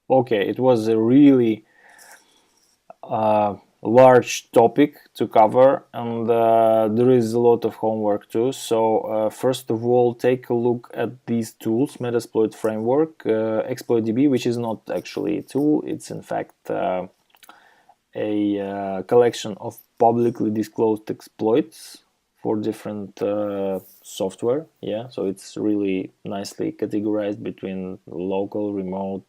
Okay, it was a really large topic to cover, and there is a lot of homework too. So first of all, take a look at these tools: Metasploit framework, ExploitDB, which is not actually a tool, it's in fact a collection of publicly disclosed exploits for different software. Yeah, so it's really nicely categorized between local, remote,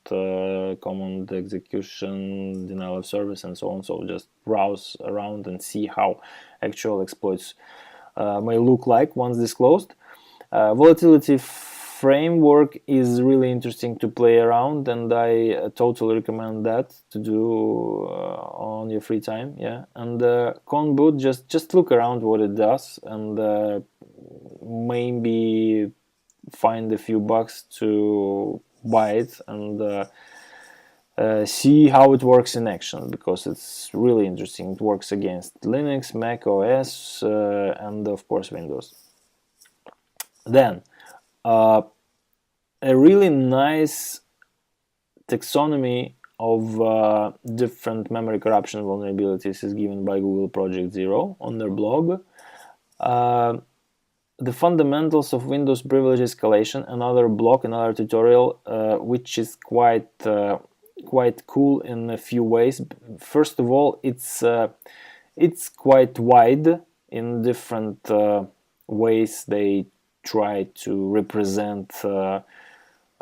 command execution, denial of service, and so on. So just browse around and see how actual exploits may look like once disclosed. Volatility framework is really interesting to play around, and I totally recommend that to do on your free time. Yeah, and Conboot, just look around what it does, and maybe find a few bucks to buy it and see how it works in action, because it's really interesting. It works against Linux, Mac OS, and of course Windows. Then a really nice taxonomy of different memory corruption vulnerabilities is given by Google Project Zero on their blog. The fundamentals of Windows privilege escalation, another blog, another tutorial, which is quite cool in a few ways. First of all, it's quite wide in different ways they try to represent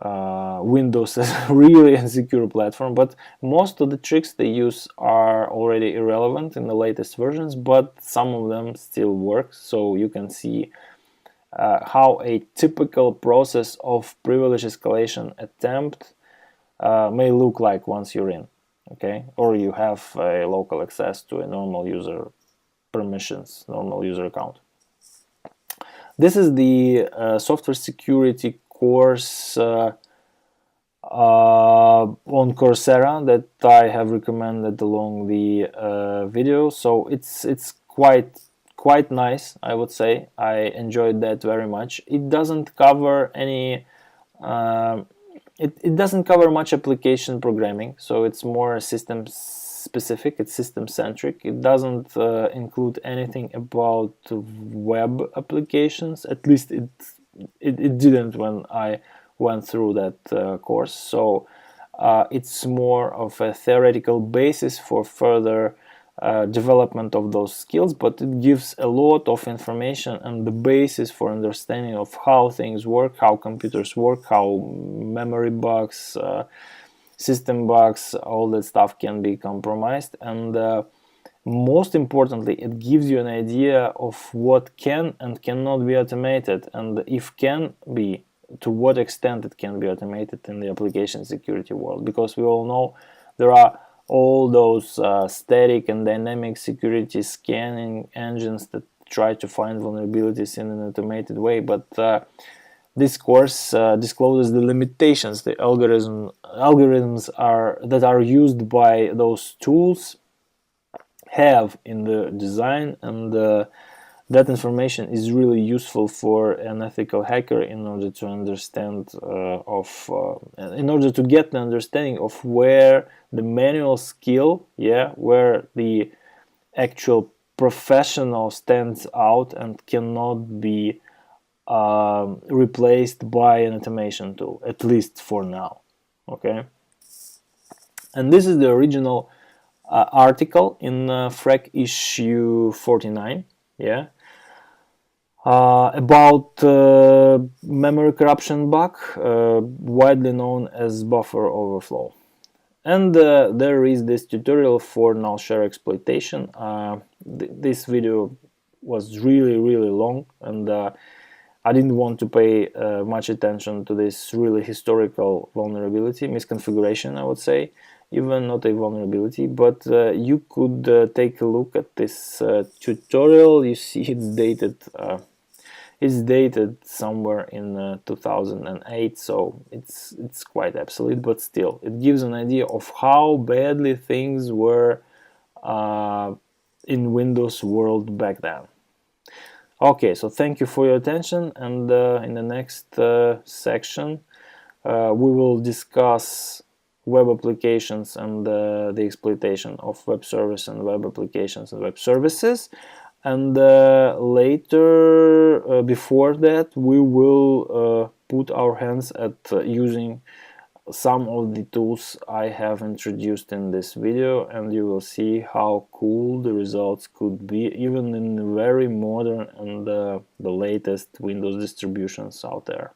Windows as a really insecure platform, but most of the tricks they use are already irrelevant in the latest versions, but some of them still work. So you can see how a typical process of privilege escalation attempt may look like once you're in, okay, or you have a local access to a normal user permissions, normal user account. This is the software security course on Coursera that I have recommended along the video. So it's quite nice, I would say. I enjoyed that very much. It doesn't cover any it doesn't cover much application programming, so it's more system specific, it's system centric. It doesn't include anything about web applications, at least it didn't when I went through that course. So it's more of a theoretical basis for further development of those skills, but it gives a lot of information and the basis for understanding of how things work, how computers work, how memory bugs, system bugs, all that stuff can be compromised. And most importantly, it gives you an idea of what can and cannot be automated, and if can be, to what extent it can be automated in the application security world, because we all know there are all those static and dynamic security scanning engines that try to find vulnerabilities in an automated way, but this course discloses the limitations the algorithms that are used by those tools have in the design, and that information is really useful for an ethical hacker in order to understand in order to get the understanding of where the manual skill, yeah, where the actual professional stands out and cannot be replaced by an automation tool, at least for now. Okay, and this is the original article in FREC issue 49. Yeah, about memory corruption bug, widely known as buffer overflow. And there is this tutorial for null share exploitation. This video was really long, and I didn't want to pay much attention to this really historical vulnerability, misconfiguration, I would say, even not a vulnerability, but you could take a look at this tutorial. You see it's dated somewhere in 2008, so it's quite obsolete, but still it gives an idea of how badly things were in Windows world back then. Okay, so thank you for your attention, and in the next section we will discuss web applications and the exploitation of web service and web applications and web services. And later, before that, we will put our hands at using some of the tools I have introduced in this video, and you will see how cool the results could be, even in very modern and the latest Windows distributions out there.